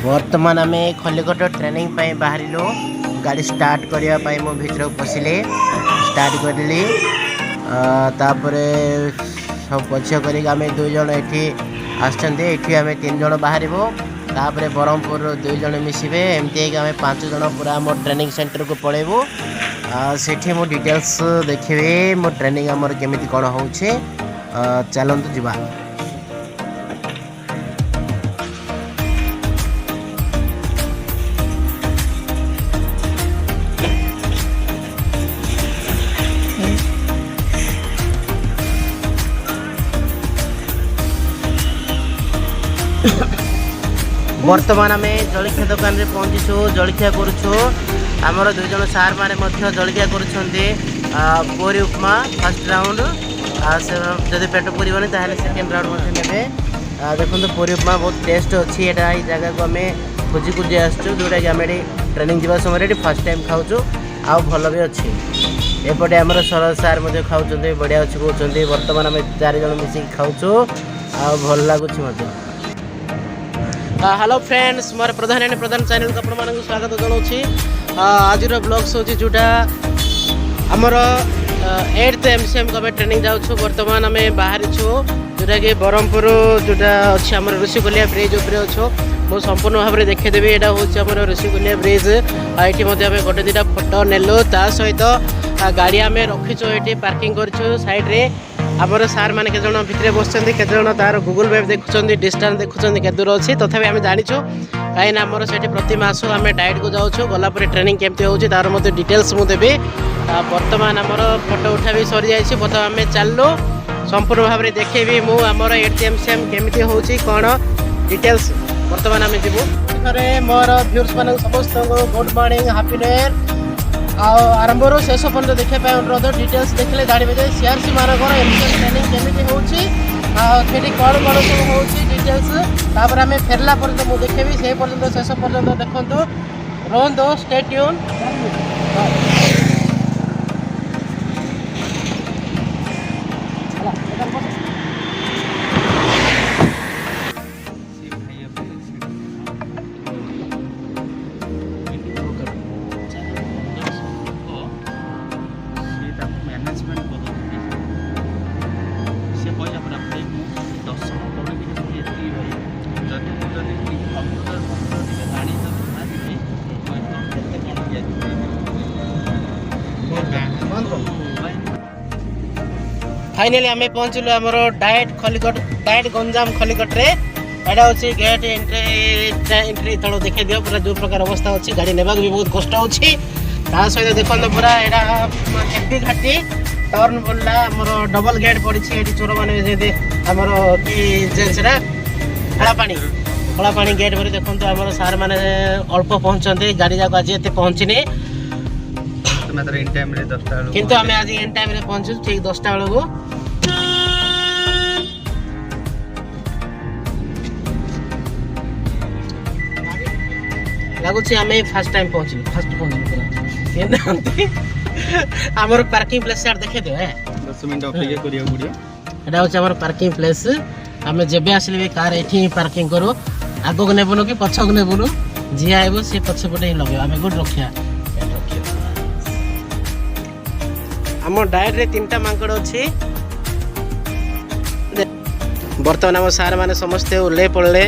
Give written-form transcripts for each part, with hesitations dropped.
बर्तमान आम खलिकोट ट्रेनिंग बाहर गाड़ी स्टार्ट करने मो भर पशिले स्टार्ट करी सब पक्ष कर दुई जन ये आम 3 जन बाहर तापर ब्रह्मपुर 2 जन मिसबे एमती आम 5 जन पूरा आम ट्रेनिंग सेंटर को पलैबू सेठी मो डिटेल्स देखिए मो ट्रेनिंग आमर केमिति कौन हो चलतु जीवा। बर्तमान आम जलखिया दुकान में पहुँचीचु जलखिया करुचु आमर 2 जन सार मैंने जलखिया करी उपमा फर्स्ट राउंड जब पेट पूरबनी सेकेंड राउंड ने देखो पूरी उपमा बहुत टेस्ट अच्छी यहाँ जगह को आम खोजी खोजी आसचु जोटा कि आम ट्रेनिंग जावा समय फर्स्ट टाइम खाऊँ आउ भल भी अच्छी एपटे आमर शरद सार खाऊँ बढ़िया अच्छी कहते बर्तमान आम 4 जन मिसिक खाऊँ आ भल लगुच। हेलो फ्रेंड्स मोर प्रधान चैनल को अपन स्वागत जनाऊँ। आज ब्लॉग्स हूँ जोटा आमर 8th MCM को ट्रेनिंग जाऊँ बर्तमान आम बाहरी जोटा कि ब्रह्मपुर जोटा अच्छी आम ऋषिकुलिया ब्रिज उपरे अच्छो मो संपूर्ण भाव में देखीदेवी यहाँ हूँ आम ऋषिकुलिया ब्रिज ये गोटे 2टा फोटो नेलु ता सहित गाड़ी आम रखीचु ये पार्किंग करूँ साइड्रे आमर सार मैंने के जन भितर बसते के जन तार गूगल मैप देखुं डिस्टेंस देखुं के दूर अच्छी तथापि आम जाचु कहीं आमर से प्रति मास आम डाइट को जाऊँ गलापर ट्रेनिंग केमती होची तार मत डिटेल्स मुझे बर्तमान आमर फोटो उठा भी सरी जाइए बर्तमान आम चलू संपूर्ण भाव में देखेबी मु आमर 8th MCM केमती होची कौन डिटेल्स बर्तमान आम जीवु मोर व्यूअर्स मान समस्त good morning happy new year आरंभ शेष पर्यटन देखा अनुरोध डिटेल्स देखले जानवे सीआरसी मानक MCM ट्रेनिंग केमी होती कौन कौन सब हो डिटेल्स तापर आम फेरला पर्यटन मुझे देखेबी से पर्यटन शेष पर्यटन देखो रोहतु स्टे ट्यून। फाइनली आम पहुँचलु आमर डायट खलिकोट डायट गंजाम खलिकोट रे एटा होची गेट एंट्री तल देखा दियो पूरा जो प्रकार अवस्था अच्छी गाड़ी नेबा भी बहुत कष्ट होची ता सहित देखो पूरा एटा एफडी घाटी टर्न बोलला आमर डबल गेट पड़ी एटी चोर माने जे आमर की जेंसरा खला पानी गेट पर देखो आमर सार माने अल्प पहुंचते गाड़ी जाक आज एते पहुंचनी मात्र इन टाइम रे 10टा बेलू किंतु हमें आज इन टाइम रे पहुंचू ठीक 10टा बेलू लगुच आम फास्ट टाइम पहुंचलु फास्ट पहुंचलु आमर पार्किंग प्लेस यार देखे दे 10 मिनिट अपेक्षा करिया पड़ियो एटा होछ आमर पार्किंग प्लेस आम जेबे आसले भी कार एठी पार्किंग करू आगो को नेबुनु कि पछो को नेबुनु जी आइबो से पछ पटे ही लगे आम गुड रखिया आम डायट रे 3टा मांकड़ अच्छी बर्तमान आम सार मैंने समस्ते उल्ले पड़े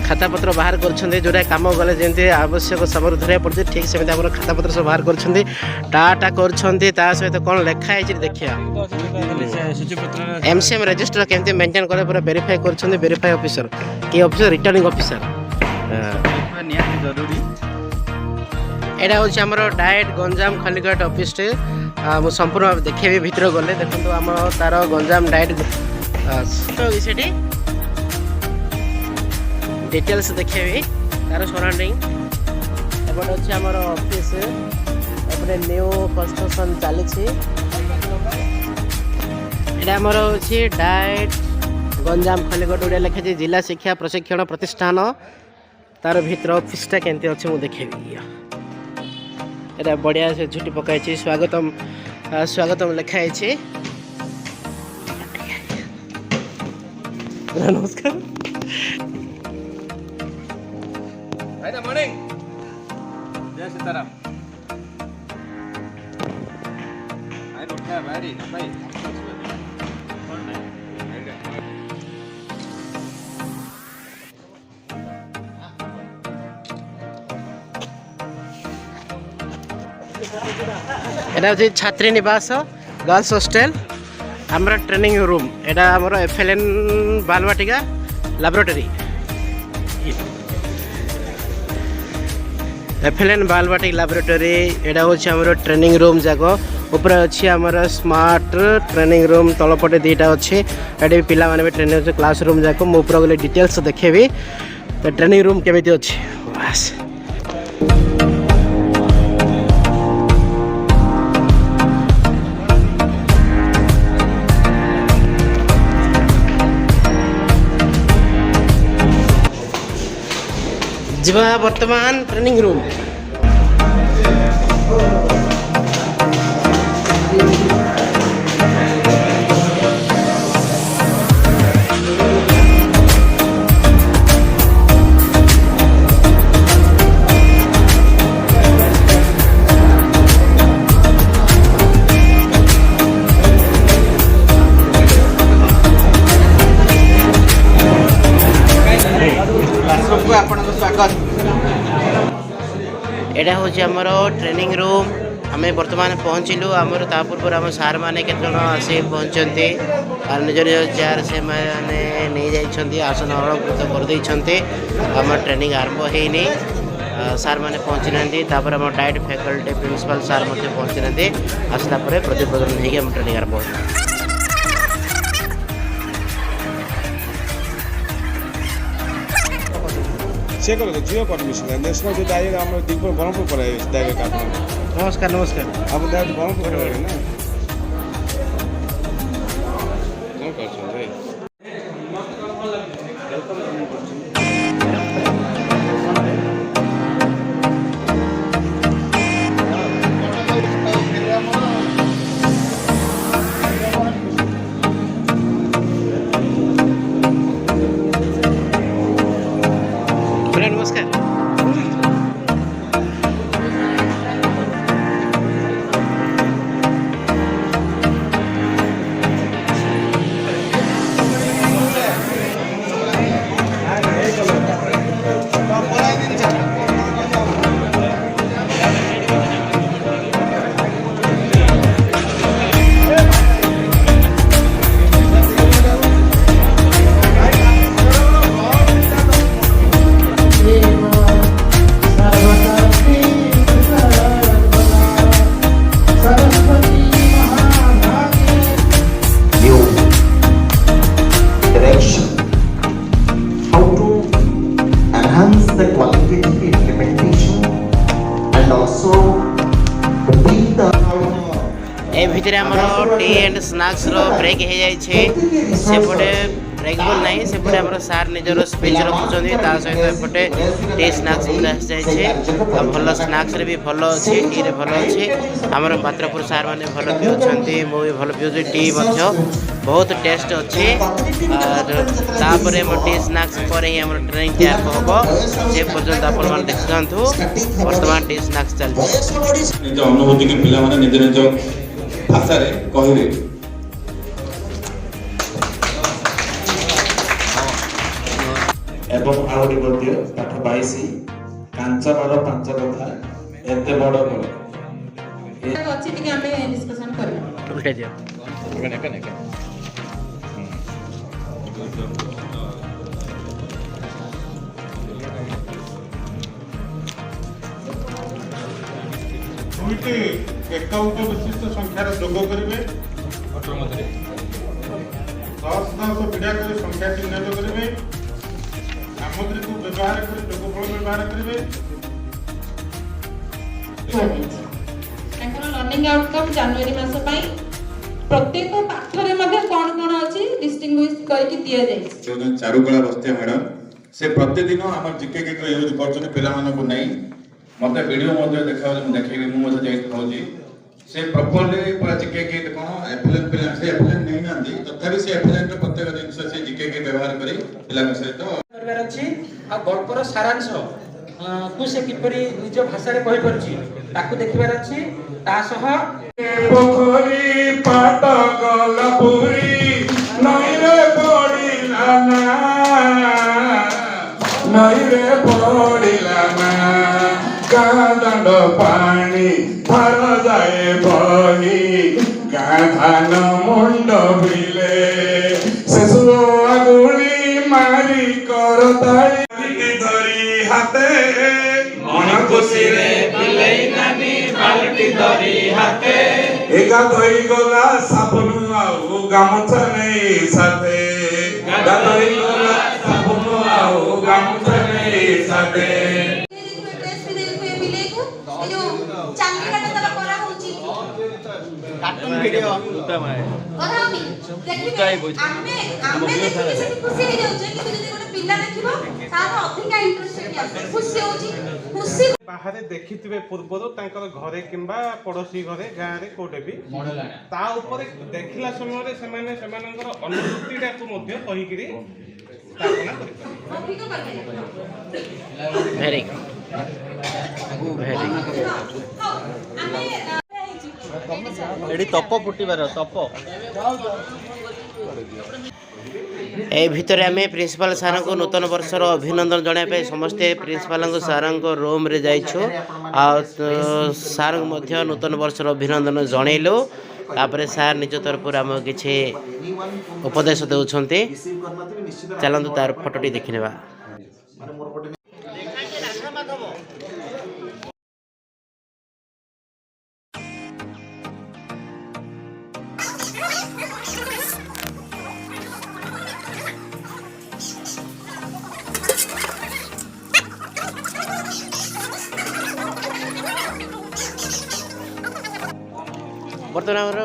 खाता पत्र बाहर कर जोटा कम गले जमी आवश्यक समय धरिया पड़े ठीक से खाता पत्र सब बाहर कर टाटा कर सहित कौन लिखाई देखिए MCM रजिस्टर केमती मेंटेन करे पूरा वेरीफाई कर वेरीफाई ऑफिसर कि ऑफिसर रिटर्निंग ऑफिसर एटा हूँ आम डायट गंजाम खलिकोट ऑफिस मुझे संपूर्ण भाव देखे भीतर गले देखो आम तार गंजाम डायट से डिटेल्स देखे तार सराउंडिंग एपटे अच्छे आम ऑफिस एपटे न्यू कंस्ट्रक्शन चली आमर हूँ डायट गंजाम खलिकोट गुड़िया लिखे जिला शिक्षा प्रशिक्षण प्रतिष्ठान तार भीतर ऑफिसटा केमती अच्छे मुझे देखेबी एटा बढ़िया से झुटी पकाई स्वागतम स्वागतम लिखाई नमस्कार मॉर्निंग जय सीताराम एटा होची छात्री निवास गर्ल्स हॉस्टल हमर ट्रेनिंग रूम एटा हमर एफएलएन बालवाटिका लैबोरेटरी एफएलएन बालवाटिका लैबोरेटरी एटा होची हमर ट्रेनिंग रूम जाको ऊपर अच्छी हमर स्मार्ट ट्रेनिंग रूम तलपटे दीटा अच्छे एटे भी पिला माने ट्रेनिंग क्लास रूम जाको मु ऊपर गले डिटेल्स देखेबी ट्रेनिंग रूम केमिति अच्छी बस जीवा वर्तमान ट्रेनिंग रूम एटा हूँ आमर ट्रेनिंग रूम आम बर्तमान पहुँचलु आमर ता पूर्व आम सार मैंने केत आसी पहुँचते निज निज चेयर से मैंने नहीं जाइए आसन अलंकृत करदे आम ट्रेनिंग आरंभ होनी सार मैंने पहुँची ना आम डाइट फैकल्टी प्रिंसिपल सार पहुँची ना आसला प्रतिप्रदर्शन होगी आम ट्रेनिंग आरंभ हो से जियो परमिशन नेशनल जो दायरे हम दिगपुर ब्रह्मपुर पर है दायरे का नमस्कार नमस्कार अब दायरे ब्रह्मपुर पर है ना कौन कर छे नमस्कार ए भितर आमर टी एंड स्नैक्स रो ब्रेक हो जाए सेपटे ब्रेक बोल नहीं सेपटे आमर सार निजर स्पीच रखुंट सहित एपटे टी स्नैक्स आस जाए भल स्नैक्स भी भल अच्छे टी रे भल अच्छे आमर पात्रपुर सार मैंने भल पिउछंती मु भी भल पिउछि टी बहुत टेस्ट अच्छे तापर टी स्नैक्स पर ही आमर ट्रेनिंग तैयार हम से पर्यंत आपण मैंने देखु वर्तमान टी स्नैक्स चलती निज अनुभूति के पिला माने निज निज भाषा रे कहबे एवं आउडी गद्य पाठ 22 कांचनर पांच कथा एते बड़ बड़ ए अछि कि हमें डिस्कशन करबा उल्टे दियो दुईटी एकाउंट विशिष्ट संख्यार जोग करेंगे 10 पीड़ा कर संख्या चिन्हित करेंगे सामग्री को व्यवहार कर जोगफल व्यवहार करेंगे लर्निंग आउटकम जनवरी मास पई प्रत्येक पाठ रे मध्ये कोन कोन अछि डिस्टिंग्विश करके दिया जाय जो चारुकला बस्ते मैडम से प्रतिदिन हमर जीके के यूज करछन पिला मानको नै मते वीडियो मध्ये देखाव देखैबे मु मध्ये जाई होजी से प्रॉपर्ली पूरा जिके के कोन एफएलएन पिला से एफएलएन नहीं नांदी तथापि से एफएलएन रो प्रत्येक जिंस से जिके के व्यवहार करी पिला के सहित करबार अछि आ गल्पर सारांश को से किपरि निज भाषा रे कहि परछि ताकू देखिबार अछि ता सह पोखरी पाट गलपुरी नईरे पड़िला ना गादांड पानी धार जाए बही गाधान मुंड भिले शेषु आगुली मारी करताली धरी हाथे मन खुशी रे बिलेई नानी बाल्टी धरी हाथे एका धई गला साबुन आउ गामछा नहीं साथे एका धई गला साबुन आउ गामछा नहीं साथे कार्टून वीडियो उत्तम है बाहर देखिथिबे पूर्वरु तांकर घरे किंबा पड़ोसी घरे गाँ रे कोटे भी ता ऊपर देखिला समय रे सेमाने सेमानकर अनुभूतिटा को मध्ये कहिकरी स्थापना करि भेरी एडी तप फुटिबार तप ए भितरे आमे प्रिंसिपल सार को नूतन वर्षर अभिनंदन जणाइबे समस्ते प्रिंसिपल सार रूम रे जाइछु आ सार मध्य नूतन वर्षर अभिनंदन जणैलो तापरे सार निज तरफ आम किछि उपदेश देउछन्ते चलंतु तार फोटोटी देखिनेबा बर्तमान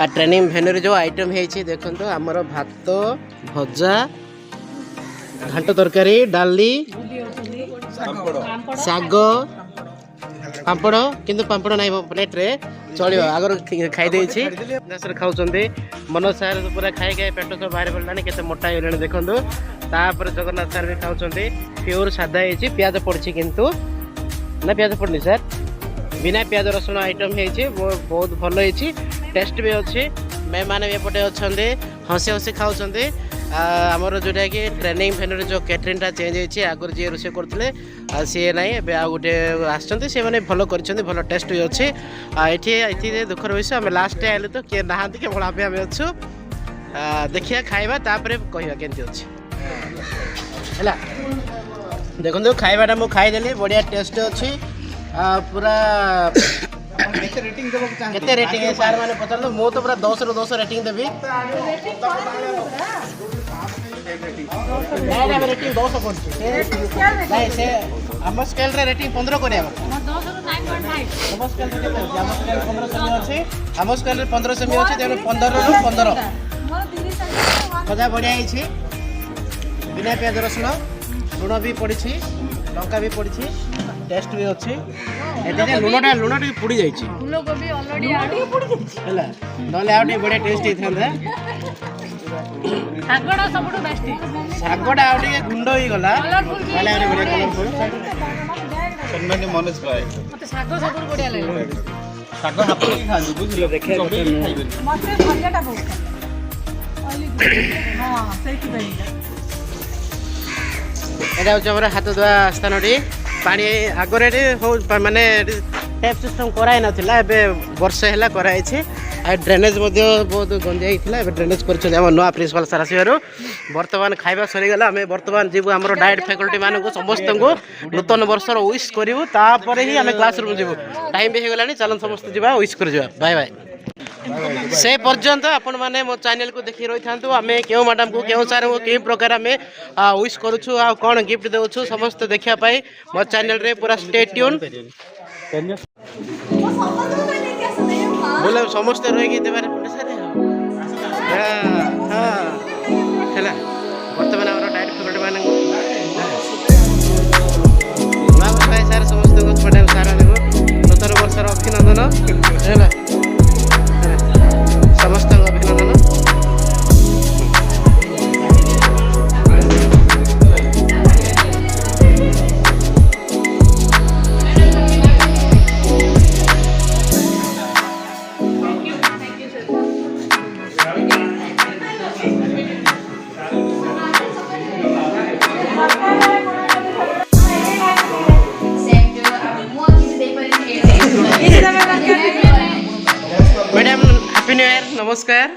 ट्रेनिंग भेन्यू जो आइटम है देखो आमर भात भजा घांट तरकारी डाली साग पापड़ किंतु पापड़ ना प्लेट रे चलो आगर खाई खाऊँ मनोज सार पूरा खाई खाई पेट सब बाहर पड़ा के मोटा हो देखो जगन्नाथ सार भी खाऊँ प्योर सादा है प्याज पड़ी किंतु ना प्याज पड़नी सर बिना प्याज रसुण आइटम है बहुत भल है टेस्ट भी अच्छी मैम मैंने भी एपटे अच्छा हसी हसी खाऊँ आमर जोटा कि ट्रेनिंग फेनर जो कैटरिंगटा चेंज होती आगुरी जी रोषे करते सी ना ए गोटे आसने भल कर भल टेस्ट भी अच्छे ये दुखर विषय आम लास्ट आइलु तो किए ना केवल आम अच्छु देखिया खाइबा तापर कहवा केमती अच्छे है देखो खाइबाटा मुझे खाईदेली बढ़िया टेस्ट अच्छी पूरा केते रेटिंग है सार मैंने पचार मु तो पूरा 10 ରୁ 10 रेटिंग देवी रेटिंग 10 नहीं से आम स्केल रे रेटिंग 15 करिया आम स्केल रे केते आम स्केल 15 सेमी अछि आम स्केल रे 15 सेमी अछि तेनु 15 ରୁ 15 खजा बढ़िया है बिना प्याज रसुण लुण भी पड़ी लंका भी पड़ी टेस्ट भी अच्छी लुणटा लुण टी पुड़ी जाइए बढ़िया टेस्ट शागटा आगे गुंड हो गला बढ़िया कलरफुल मनोज भाई शाग सब बढ़िया लगे शाग हाथ की खांदु बुझिलो देखे मते भजाटा बहुत हां सेठी भाई एटा हमारे हाथ धोआ स्थान पानी आगे मानने टैप सिस्टम कराई नाला वर्षे है कराई ड्रेनेज बहुत गंजाई ड्रेनेज कर नुआ प्रिंसिपल सार आसवर बर्तमान खाଇବା सरीगला आम बर्तमान जीव आम डाएट फैकल्टी मानक समस्त को नूतन वर्षर विश करूँ तापर ही आम क्लास रूम जीव टाइम भी होगा चलन समस्त जा विश कर बाय बाय से पर्यंत आपण मैंने मो चैनल को देखी रही था आम क्यों मैडम को क्यों सार को कई प्रकार आम विश करुँ आ कौन गिफ्ट देवु समस्त देखापी मो चैनल रे पूरा स्टे ट्यून बोले समस्त रही बर्तमान डायरेक्ट फैकल्टी मान ନମସ୍କାର।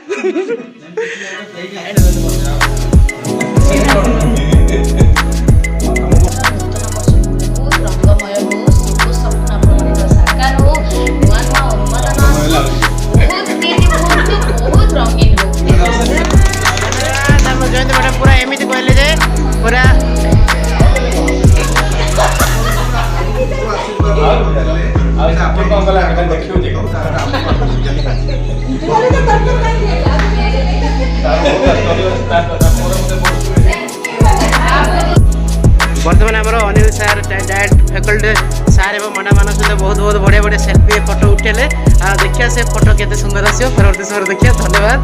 ଜୟନ୍ତ ମ୍ୟାଡ଼ାମ ପୁରା ଏମିତି କହିଲେ ଯେ ପୁରା ବର୍ତ୍ତମାନ ଆମର ଅନିଲ ସାର୍ ଫ୍ୟାକଲ୍ଟି ସାର୍ ଏବଂ ମ୍ୟାଡ଼ାମ ସହିତ ବହୁତ ବହୁତ ବଢ଼ିଆ ବଢ଼ିଆ ସେଲ୍ଫି ଫଟୋ ଉଠେଇଲେ। ଦେଖିବା ସେ ଫଟୋ କେତେ ସୁନ୍ଦର ଆସିବ ପରବର୍ତ୍ତୀ ସମୟରେ ଦେଖିବା। ଧନ୍ୟବାଦ।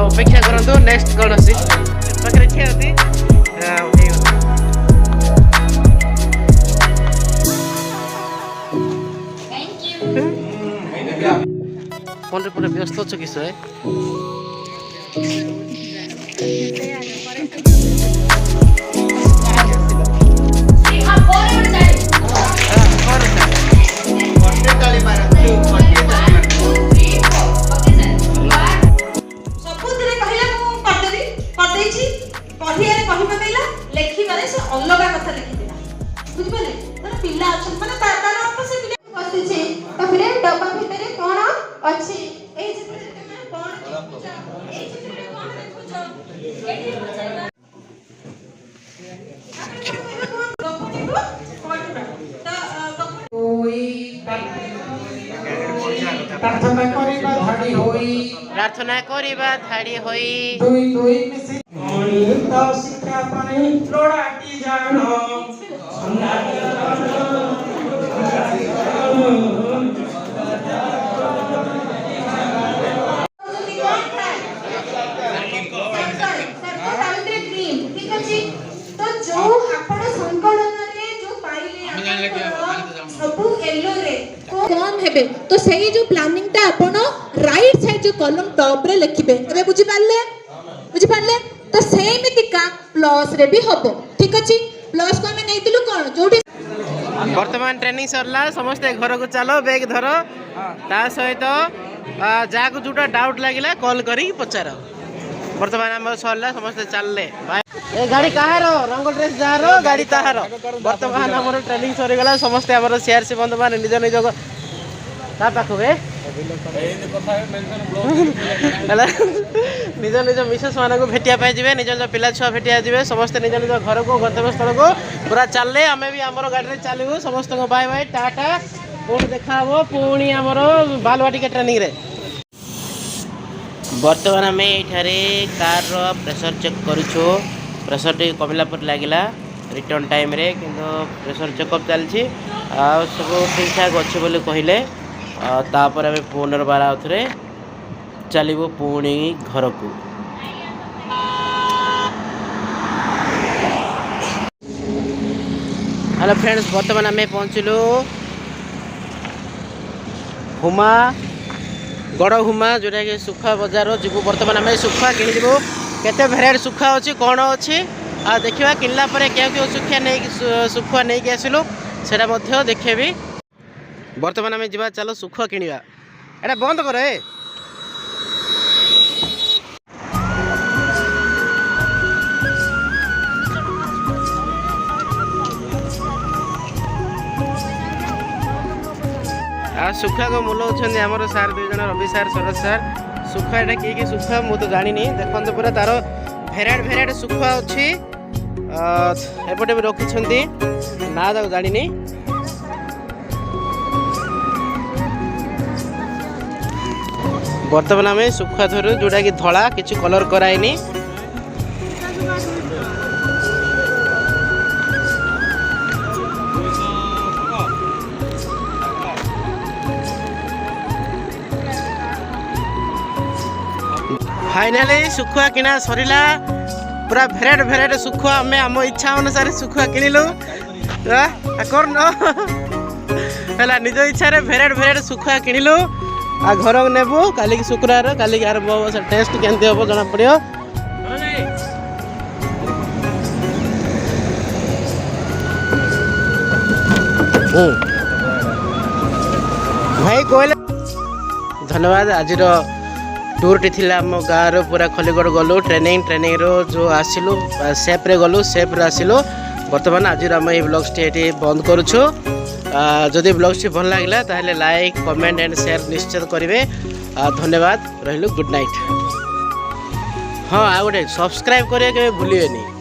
ଅପେକ୍ଷା କରନ୍ତୁ ନେକ୍ସଟ କ'ଣ ଅଛି ପାଖରେ ଠିଆ ଅଛି। ଫୋନରେ ପୁରା ବ୍ୟସ୍ତ ଅଛ କିସ ଅଲଗା କଥା ଲେଖିଥିଲା ବୁଝିପାରିଲେ ତାର ପିଲା ଅଛନ୍ତି ମାନେ ତାର ସେ ପିଲା ବସିଛି ତାପରେ ଡବା ଭିତରେ କଣ ଅଛି ଏଇ ଚିତ୍ରରେ ତମେ କଣ ଦେଖୁଛ ଏଇ ଚିତ୍ରରେ କଣ ଦେଖୁଛ ଏଠି ପ୍ରାର୍ଥନା କରିବା ଧାଡ଼ି ହୋଇ ଶିକ୍ଷା ପାଇଁ ଲୋଡ଼ାଟି ଜାଣ तो सही जो प्लानिंग टा आपण राइट साइड जो कॉलम टॉप रे लिखिबे एबे बुझि पारले तो सेमितिका प्लस रे भी हबो ठीक अछि प्लस को हमें नैतिलु कोन जोठी वर्तमान ट्रेनिंग सरला समस्त घर को चलो बैग धरो ता सहित जाको जोटा डाउट लागिला कॉल करी पचार। वर्तमान हम सरला समस्त चलले ए गाड़ी कहार रंग ड्रेस जार गाड़ी ताहार। वर्तमान हमर ट्रेनिंग सरी गला समस्त हमर शेयर से बंधु मान निज निज ता पाखु निज निज मिसेस मान को भेटिया पाई जिवे निज निज पिला छुआ भेटिया जिवे समस्त निज निज घर को गंतव्य स्थल को पूरा चलले आमे भी हमर गाड़ी रे चलबो समस्त को बाय बाय टाटा पुणी देखा हबो पुणी हमर बालवाटी के ट्रेनिंग रे। वर्तमान आम ये कार रो प्रेशर चेक करूँ प्रेशर टी कमिला पर लगिला रिटर्न टाइम रे किंतु प्रेशर चेकअप चलछि सब ठीक ठाक अच्छे बोले कहले तापर आम पुनर्बार आउथरे चलबू पुणी घर को। हेलो फ्रेंड्स वर्तमान आम पहुँचलु हुमा गड़ हुमा जोटा कि सुखा बजार जीवु। वर्तमान आम सुखा किणु केते भेराइटी सुखा अच्छी कौन अच्छी आ देखा किनला क्या सुखुआ नहीं कि आसलु से देखेबी। वर्तमान आम जा चलो सुखुआ किणवा एटा बंद कर सुखा को मुलाऊँ आमर सार दुई जन रवि सार सरोज सार सुखा एटा कि सुखा मु तो जानी देखते पूरा तार भेराइटी भेराइटी सुखा अच्छी एपटे भी रखी ना तक जानी। वर्तमान आम सुखा धरू जोटा कि धला किसी कलर कराइनी फाइनाली सुखुआ किना सरिला पूरा भेराइट भेराइट सुखुआ आम आम इच्छा अनुसार सुखुआ किणिलु कर है निज इच्छा भेराइट भेराइट सुखुआ किणिलु आ घर नेबू काली शुक्रवार काली आरंभ हम टेस्ट केमती हम जना पड़ो। भाई कहले धन्यवाद आज टूरटी थिला आम गाँव पूरा खलीगढ़ गलु ट्रेनिंग रो जो आसिलु सेफ्रे गलु सेफ्रे आसिलु बर्तमान आज आम ये ब्लग्सटी ये बंद करुछु जदि ब्लग्सटी भल लगे ताहले लाइक कमेंट एंड शेयर निश्चित करेंगे धन्यवाद रहिलु गुड नाइट हाँ आ गोटे सब्सक्राइब करेंगे भूलिएनि।